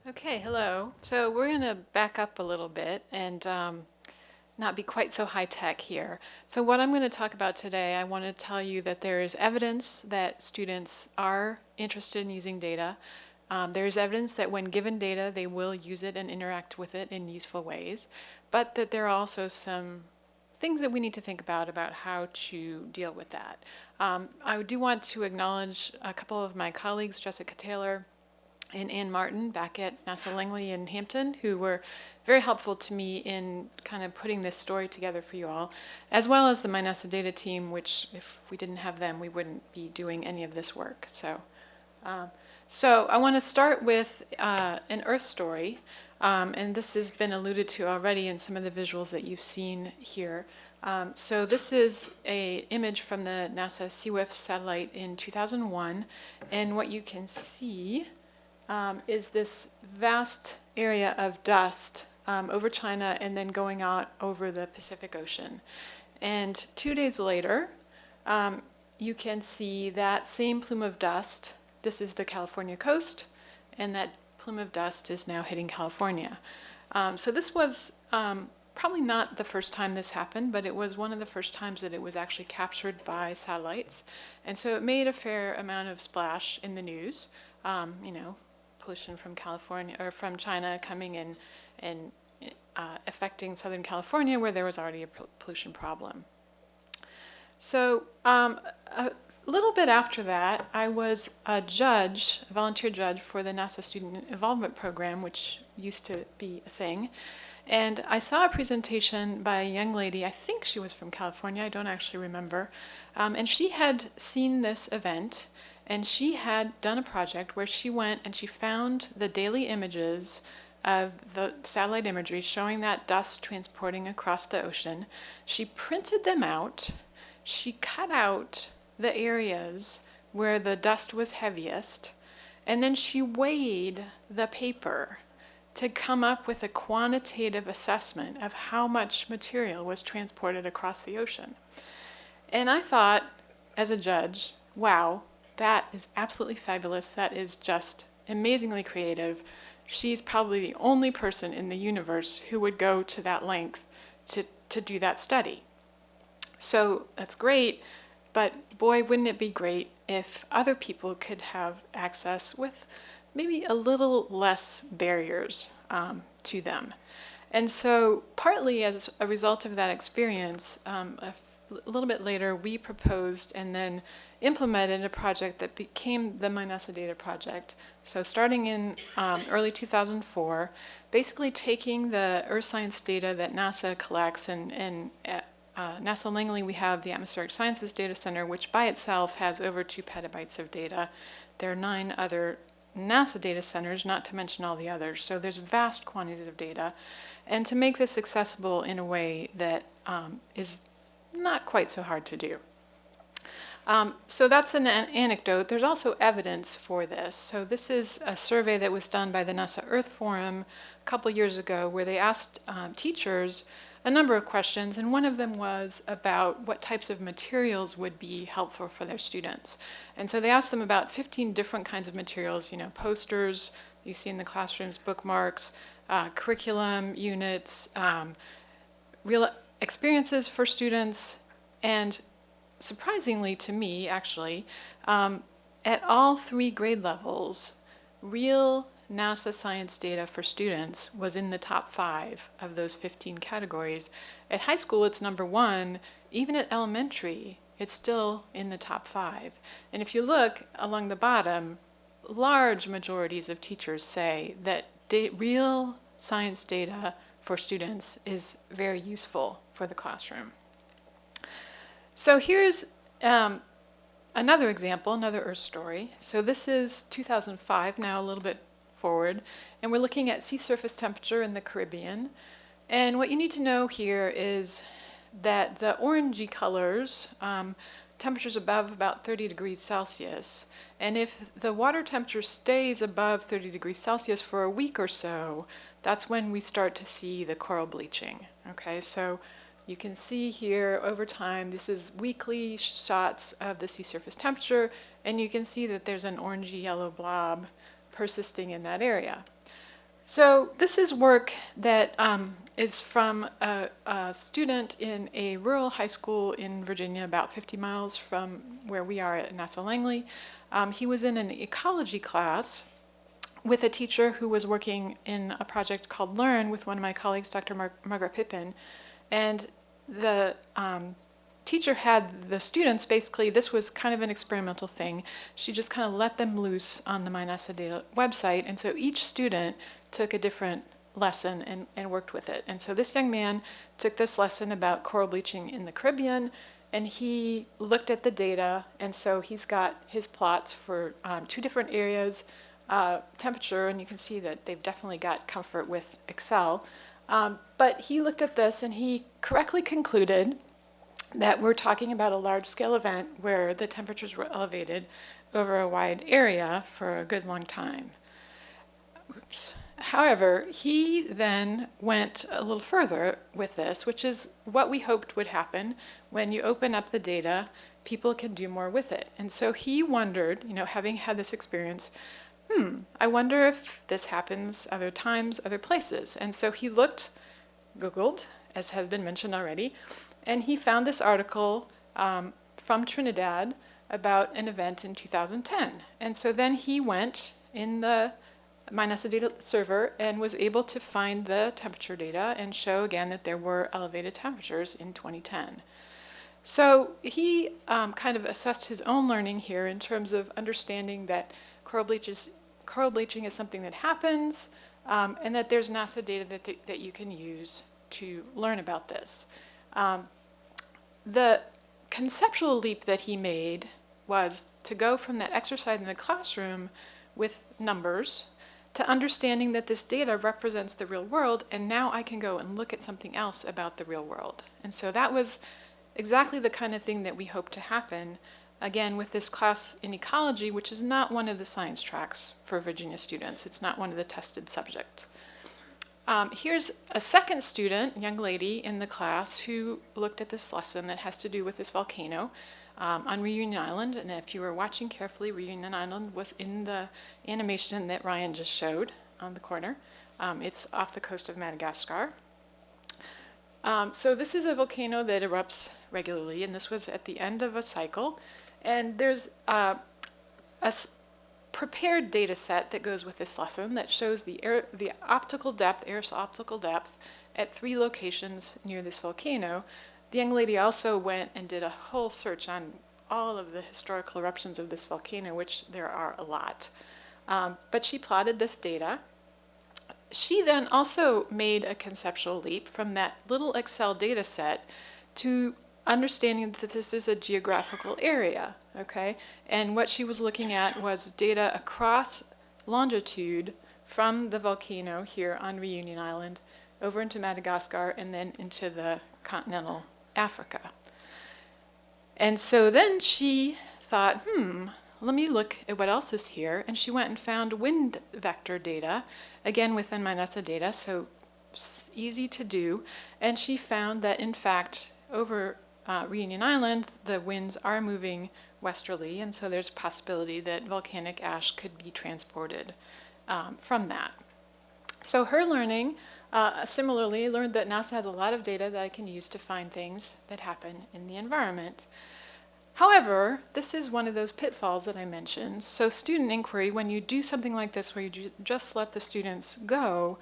Okay, hello. So we're going to back up a little bit and not be quite so high tech here. So what I'm going to talk about today, I want to tell you that there is evidence that students are interested in using data. There is evidence that when given data, they will use it and interact with it in useful ways, but that there are also some things that we need to think about how to deal with that. I do want to acknowledge a couple of my colleagues, Jessica Taylor and Ann Martin back at NASA Langley in Hampton, who were very helpful to me in kind of putting this story together for you all, as well as the My NASA Data team, which if we didn't have them, we wouldn't be doing any of this work. So I want to start with an Earth story, and this has been alluded to already in some of the visuals that you've seen here. So this is an image from the NASA CWIF satellite in 2001, and what you can see is this vast area of dust over China and then going out over the Pacific Ocean. And 2 days later, you can see that same plume of dust. This is the California coast, and that plume of dust is now hitting California. So this was probably not the first time this happened, but it was one of the first times that it was actually captured by satellites. And so it made a fair amount of splash in the news. Pollution from California or from China coming in and affecting Southern California, where there was already a pollution problem. So a little bit after that, I was a judge, a volunteer judge for the NASA Student Involvement Program, which used to be a thing. And I saw a presentation by a young lady, I think she was from California, I don't actually remember, and she had seen this event. And she had done a project where she went and she found the daily images of the satellite imagery showing that dust transporting across the ocean. She printed them out. She cut out the areas where the dust was heaviest. And then she weighed the paper to come up with a quantitative assessment of how much material was transported across the ocean. And I thought, as a judge, wow, that is absolutely fabulous. That is just amazingly creative. She's probably the only person in the universe who would go to that length to do that study. So that's great, but boy, wouldn't it be great if other people could have access with maybe a little less barriers to them. And so partly as a result of that experience, a little bit later, we proposed and then implemented a project that became the My NASA Data project. So starting in early 2004, basically taking the earth science data that NASA collects, and at NASA Langley we have the Atmospheric Sciences Data Center, which by itself has over 2 petabytes of data. There are 9 other NASA data centers, not to mention all the others. So there's vast quantities of data. And to make this accessible in a way that is not quite so hard to do. So that's an anecdote. There's also evidence for this. So this is a survey that was done by the NASA Earth Forum a couple years ago, where they asked teachers a number of questions, and one of them was about what types of materials would be helpful for their students. And so they asked them about 15 different kinds of materials, posters you see in the classrooms, bookmarks, curriculum units, real experiences for students, and surprisingly to me, actually, at all 3 grade levels, real NASA science data for students was in the top 5 of those 15 categories. At high school, it's number 1. Even at elementary, it's still in the top 5. And if you look along the bottom, large majorities of teachers say that real science data for students is very useful for the classroom. So here's another example, another Earth story. So this is 2005, now a little bit forward, and we're looking at sea surface temperature in the Caribbean. And what you need to know here is that the orangey colors, temperatures above about 30 degrees Celsius. And if the water temperature stays above 30 degrees Celsius for a week or so, that's when we start to see the coral bleaching. Okay, so you can see here over time, this is weekly shots of the sea surface temperature, and you can see that there's an orangey yellow blob persisting in that area. So this is work that is from a student in a rural high school in Virginia, about 50 miles from where we are at NASA Langley. He was in an ecology class with a teacher who was working in a project called Learn with one of my colleagues, Dr. Margaret Pippin. And the teacher had the students, basically, this was kind of an experimental thing. She just kind of let them loose on the MyNASA Data website. And so each student took a different lesson and worked with it. And so this young man took this lesson about coral bleaching in the Caribbean, and he looked at the data. And so he's got his plots for 2 different areas, temperature, and you can see that they've definitely got comfort with Excel. But he looked at this and he correctly concluded that we're talking about a large-scale event where the temperatures were elevated over a wide area for a good long time. Oops. However, he then went a little further with this, which is what we hoped would happen. When you open up the data, people can do more with it. And so he wondered, having had this experience, I wonder if this happens other times, other places. And so he Googled, as has been mentioned already, and he found this article from Trinidad about an event in 2010. And so then he went in the MyNASA data server and was able to find the temperature data and show again that there were elevated temperatures in 2010. So he kind of assessed his own learning here in terms of understanding that coral bleaching is something that happens, and that there's NASA data that you can use to learn about this. The conceptual leap that he made was to go from that exercise in the classroom with numbers to understanding that this data represents the real world, and now I can go and look at something else about the real world. And so that was exactly the kind of thing that we hoped to happen, again, with this class in ecology, which is not one of the science tracks for Virginia students. It's not one of the tested subjects. Here's a second student, young lady in the class, who looked at this lesson that has to do with this volcano on Reunion Island. And if you were watching carefully, Reunion Island was in the animation that Ryan just showed on the corner. It's off the coast of Madagascar. So this is a volcano that erupts regularly, and this was at the end of a cycle. And there's a prepared data set that goes with this lesson that shows the optical depth, aerosol optical depth, at 3 locations near this volcano. The young lady also went and did a whole search on all of the historical eruptions of this volcano, which there are a lot. But she plotted this data. She then also made a conceptual leap from that little Excel data set to understanding that this is a geographical area, okay? And what she was looking at was data across longitude from the volcano here on Reunion Island over into Madagascar and then into the continental Africa. And so then she thought, let me look at what else is here. And she went and found wind vector data, again within MyNASA data, so easy to do. And she found that, in fact, over Reunion Island, the winds are moving westerly, and so there's a possibility that volcanic ash could be transported from that. So her learning, similarly, learned that NASA has a lot of data that I can use to find things that happen in the environment. However, this is one of those pitfalls that I mentioned. So student inquiry, when you do something like this where you just let the students go,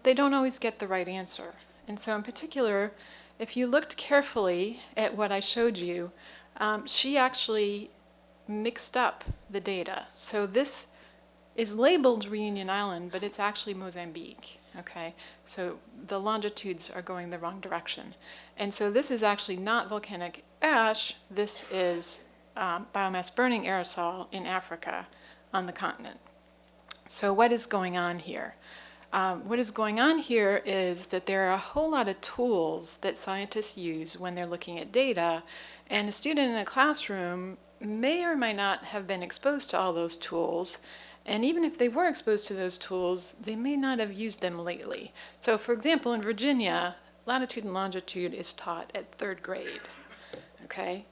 they don't always get the right answer. And so in particular, if you looked carefully at what I showed you, she actually mixed up the data. So this is labeled Reunion Island, but it's actually Mozambique, okay? So the longitudes are going the wrong direction. And so this is actually not volcanic ash, this is biomass burning aerosol in Africa on the continent. So what is going on here? What is going on here is that there are a whole lot of tools that scientists use when they're looking at data, and a student in a classroom may or may not have been exposed to all those tools, and even if they were exposed to those tools, they may not have used them lately. So for example, in Virginia, latitude and longitude is taught at 3rd grade, okay?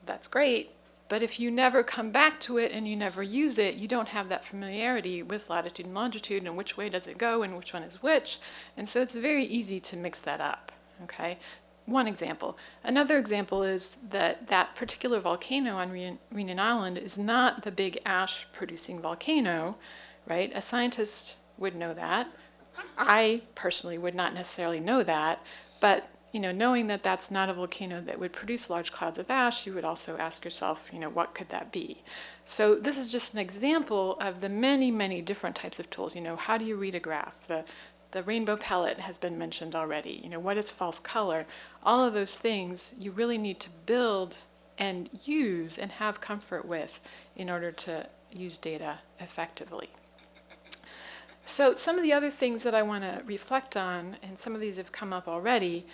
That's great, But if you never come back to it and you never use it, you don't have that familiarity with latitude and longitude and which way does it go and which one is which. And so it's very easy to mix that up, okay? One example. Another example is that that particular volcano on Reunion Island is not the big ash-producing volcano, right? A scientist would know that. I personally would not necessarily know that, but knowing that that's not a volcano that would produce large clouds of ash, you would also ask yourself, what could that be? So this is just an example of the many, many different types of tools. How do you read a graph? The rainbow pellet has been mentioned already. What is false color? All of those things you really need to build and use and have comfort with in order to use data effectively. So some of the other things that I want to reflect on, and some of these have come up already,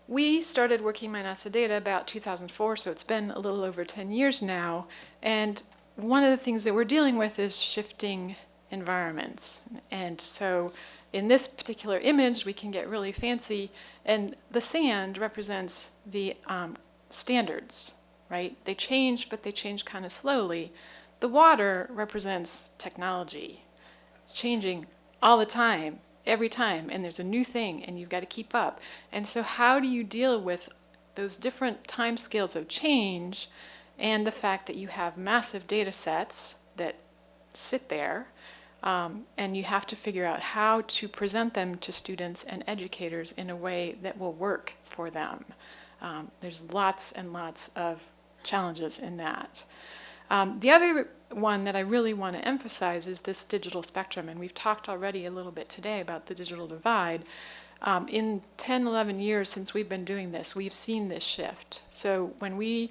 we started working on NASA data about 2004, so it's been a little over 10 years now, and one of the things that we're dealing with is shifting environments. And so in this particular image, we can get really fancy, and the sand represents the standards, right? They change, but they change kind of slowly. The water represents technology, changing all the time, every time, and there's a new thing, and you've got to keep up. And so how do you deal with those different time scales of change and the fact that you have massive data sets that sit there, and you have to figure out how to present them to students and educators in a way that will work for them. There's lots and lots of challenges in that. The other one that I really want to emphasize is this digital spectrum, and we've talked already a little bit today about the digital divide. In 10, 11 years since we've been doing this, we've seen this shift. So when we,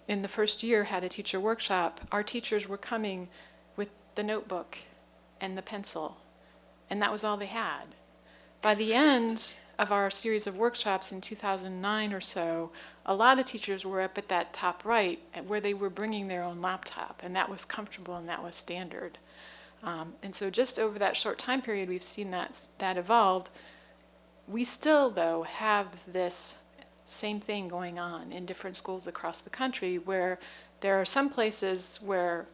in the first year, had a teacher workshop, our teachers were coming with the notebook and the pencil, and that was all they had. By the end of our series of workshops in 2009 or so, a lot of teachers were up at that top right where they were bringing their own laptop, and that was comfortable and that was standard. And so just over that short time period, we've seen that evolved. We still, though, have this same thing going on in different schools across the country, where there are some places where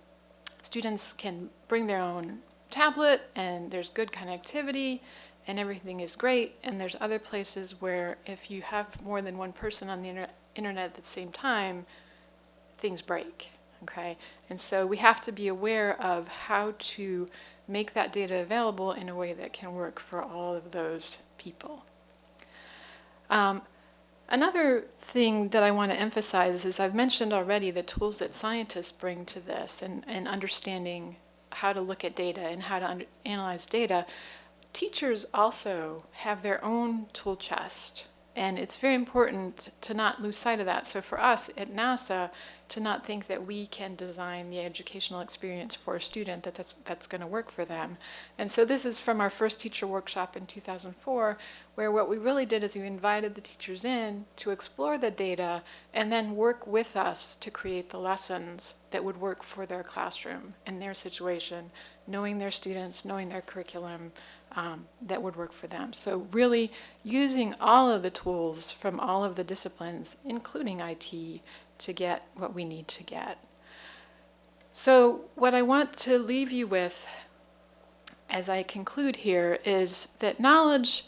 students can bring their own tablet and there's good connectivity and everything is great, and there's other places where if you have more than one person on the internet at the same time, things break, okay? And so we have to be aware of how to make that data available in a way that can work for all of those people. Another thing that I want to emphasize is I've mentioned already the tools that scientists bring to this and understanding how to look at data and how to analyze data. Teachers also have their own tool chest, and it's very important to not lose sight of that. So for us at NASA, to not think that we can design the educational experience for a student that's going to work for them. And so this is from our first teacher workshop in 2004, where what we really did is we invited the teachers in to explore the data and then work with us to create the lessons that would work for their classroom and their situation, knowing their students, knowing their curriculum, that would work for them. So really using all of the tools from all of the disciplines, including IT, to get what we need to get. So what I want to leave you with as I conclude here is that knowledge,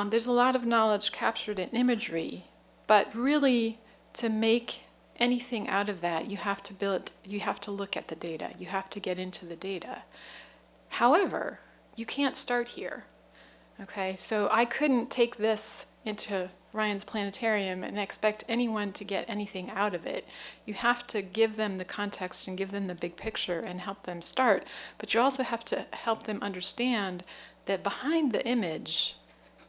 there's a lot of knowledge captured in imagery, but really to make anything out of that, you have to look at the data, you have to get into the data. However, you can't start here, okay? So I couldn't take this into Ryan's planetarium and expect anyone to get anything out of it. You have to give them the context and give them the big picture and help them start, but you also have to help them understand that behind the image,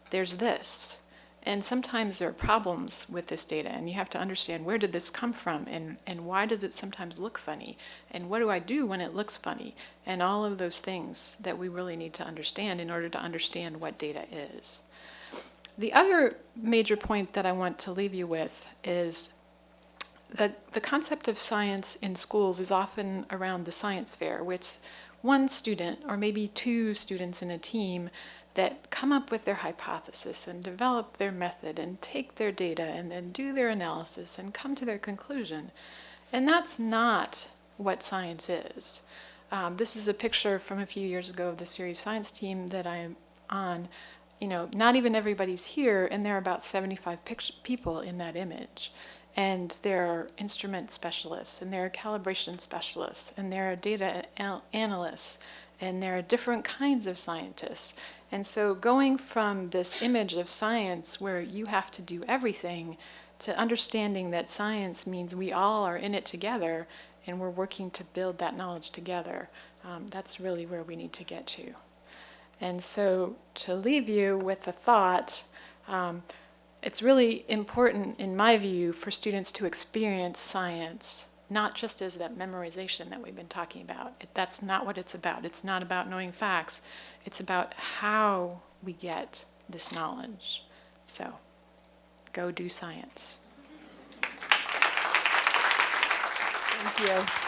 there's this. And sometimes there are problems with this data, and you have to understand, where did this come from, and why does it sometimes look funny, and what do I do when it looks funny, and all of those things that we really need to understand in order to understand what data is. The other major point that I want to leave you with is that the concept of science in schools is often around the science fair, which one student or maybe two students in a team that come up with their hypothesis and develop their method and take their data and then do their analysis and come to their conclusion. And that's not what science is. This is a picture from a few years ago of the series science team that I'm on. You know, not even everybody's here, and there are about 75 people in that image. And there are instrument specialists, and there are calibration specialists, and there are data analysts, and there are different kinds of scientists. And so going from this image of science where you have to do everything to understanding that science means we all are in it together and we're working to build that knowledge together, that's really where we need to get to. And so to leave you with the thought, it's really important, in my view, for students to experience science, not just as that memorization that we've been talking about. That's not what it's about. It's not about knowing facts. It's about how we get this knowledge. So, go do science. Thank you.